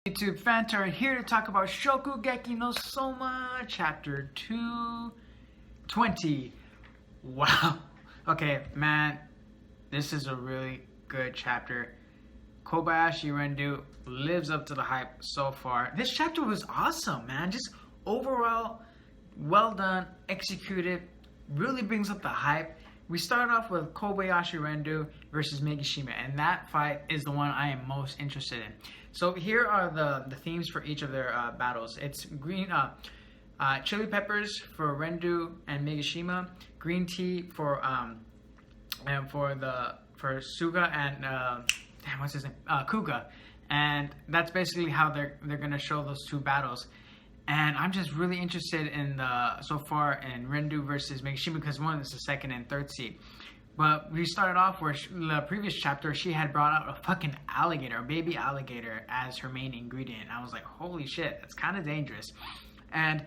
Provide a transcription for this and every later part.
YouTube Fanta here to talk about Shokugeki no Soma chapter 220. Wow. Okay, man, this is a really good chapter. Kobayashi Rendu lives up to the hype so far. This chapter was awesome, man. Just overall, well done, executed, really brings up the hype. We start off with Kobayashi Rendu versus Megashima, and that fight is the one I am most interested in. So here are the themes for each of their battles. It's green chili peppers for Rendu and Megashima, green tea for Suga and what's his name, Kuga, and that's basically how they're gonna show those two battles. And I'm just really interested in so far in Rendu versus Megashima because one is the second and third seed. But we started off where the previous chapter she had brought out a fucking alligator, a baby alligator, as her main ingredient. I was like, holy shit, that's kind of dangerous. And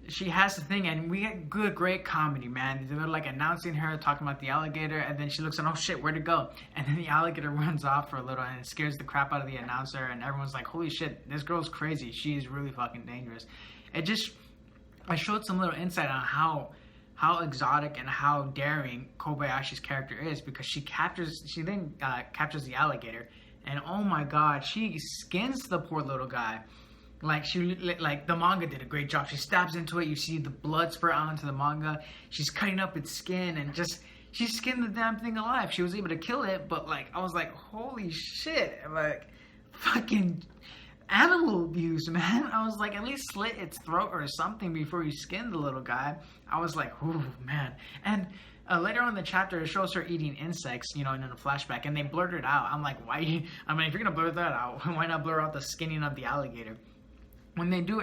she has the thing, and we get great comedy, man. They're like announcing her, talking about the alligator, and then she looks and, oh shit, where'd it go? And then the alligator runs off for a little, and it scares the crap out of the announcer, and everyone's like, holy shit, this girl's crazy. She's really fucking dangerous. I showed some little insight on how exotic and how daring Kobayashi's character is, because she then captures the alligator, and oh my god, she skins the poor little guy. Like the manga did a great job. She stabs into it. You see the blood spurt out into the manga. She's cutting up its skin and she skinned the damn thing alive. She was able to kill it, but I was like, holy shit, fucking animal abuse, man. I was like, at least slit its throat or something before you skin the little guy. I was like, ooh, man. And later on in the chapter, it shows her eating insects, in a flashback, and they blurred it out. I'm like, why? If you're gonna blur that out, why not blur out the skinning of the alligator? When they do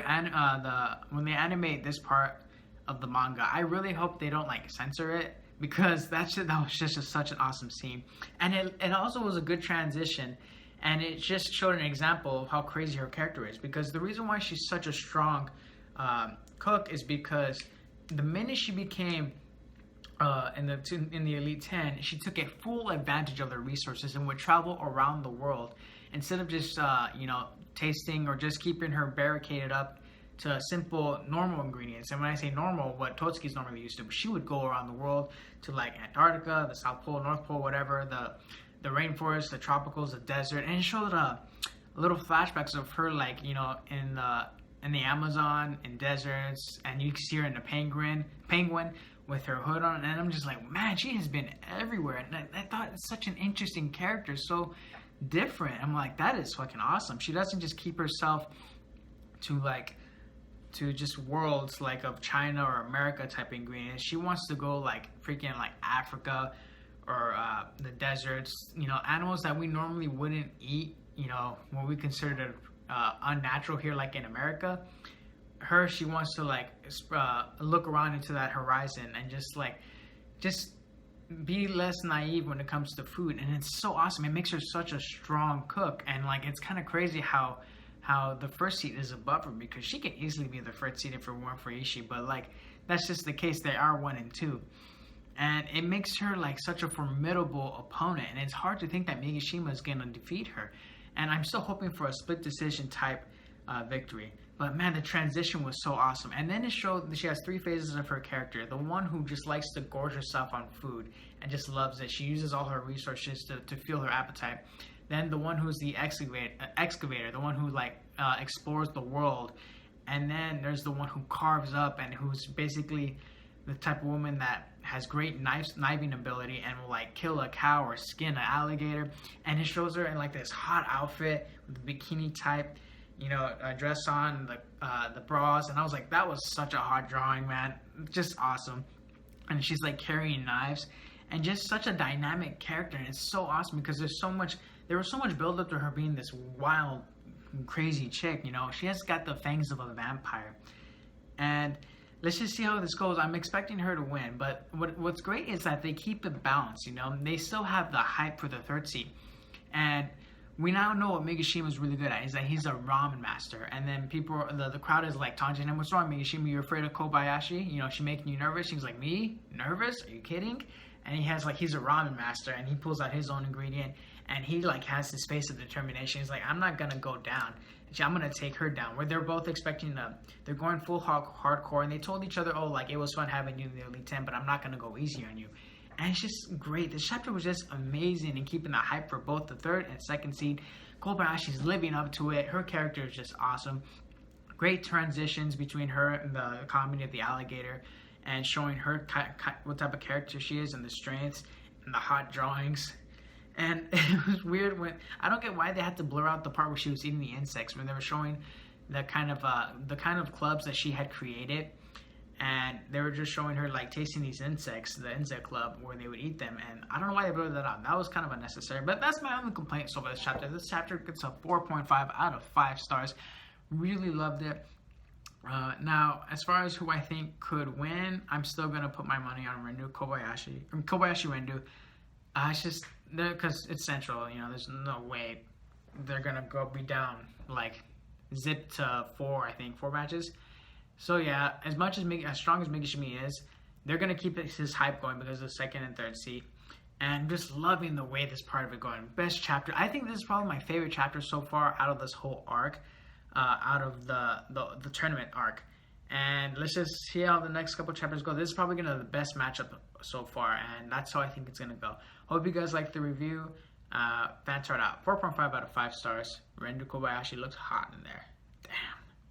when they animate this part of the manga, I really hope they don't censor it, because that was just such an awesome scene, and it also was a good transition, and it just showed an example of how crazy her character is. Because the reason why she's such a strong cook is because the minute she became in the Elite 10, she took a full advantage of their resources and would travel around the world instead of just tasting or just keeping her barricaded up to simple normal ingredients. And when I say normal, what Totsuki's normally used to, she would go around the world to Antarctica, the South Pole, North Pole, whatever, the rainforest, the tropicals, the desert, and it showed little flashbacks of her in the Amazon, in deserts, and you can see her in the penguin with her hood on, and I'm just like, man, she has been everywhere. And I thought it's such an interesting character, so different. I'm like, that is fucking awesome. She doesn't just keep herself to just worlds of China or America type ingredients. She wants to go freaking Africa or the deserts, animals that we normally wouldn't eat, what we consider unnatural here in America. She wants to look around into that horizon and just be less naive when it comes to food. And it's so awesome. It makes her such a strong cook, and it's kind of crazy how the first seed is above her, because she could easily be the first seed if it weren't for Ishii, but that's just the case. They are 1 and 2, and it makes her such a formidable opponent, and it's hard to think that Megashima is gonna defeat her. And I'm still hoping for a split decision type victory. But man, the transition was so awesome. And then it showed that she has 3 phases of her character. The one who just likes to gorge herself on food and just loves it. She uses all her resources to fuel her appetite. Then the one who's the excavator, the one who explores the world. And then there's the one who carves up, and who's basically the type of woman that has great kniving ability and will kill a cow or skin an alligator. And it shows her in this hot outfit with the bikini type, dress on, the bras, and I was like, that was such a hot drawing, man. Just awesome. And she's carrying knives, and just such a dynamic character, and it's so awesome because there was so much build up to her being this wild, crazy chick. She has got the fangs of a vampire, and let's just see how this goes. I'm expecting her to win, but what's great is that they keep it balanced. They still have the hype for the third seed, and we now know what Megashima is really good at, is that he's a ramen master. And then the crowd is taunting him, what's wrong, Megashima? You're afraid of Kobayashi? She making you nervous? He's like, me? Nervous? Are you kidding? And he has he's a ramen master, and he pulls out his own ingredient, and he has this face of determination. He's like, I'm not gonna go down. I'm gonna take her down. Where they're both expecting they're going full hardcore, and they told each other, oh, like, it was fun having you in the Elite 10, but I'm not gonna go easy on you. And it's just great. This chapter was just amazing in keeping the hype for both the third and second seed. Kobayashi's living up to it. Her character is just awesome. Great transitions between her and the comedy of the alligator, and showing her what type of character she is, and the strengths and the hot drawings. And it was weird when I don't get why they had to blur out the part where she was eating the insects, when they were showing the kind of clubs that she had created, and they were just showing her like tasting these insects, the insect club where they would eat them. And I don't know why they blurred that out. That was kind of unnecessary. But that's my only complaint so far this chapter. This chapter gets a 4.5 out of 5 stars. Really loved it. Now, as far as who I think could win, I'm still gonna put my money on Kobayashi Rendu. It's just because it's Central, you know. There's no way they're gonna be down like zip to 4 matches. So yeah, as strong as Migashimi is, they're gonna keep his hype going because of the second and third seed. And just loving the way this part of it going. Best chapter. I think this is probably my favorite chapter so far out of this whole arc, out of the tournament arc. And let's just see how the next couple chapters go. This is probably gonna be the best matchup so far, and that's how I think it's gonna go. Hope you guys like the review. Fans are out. 4.5 out of 5 stars. Rendu Kobayashi looks hot in there. Damn.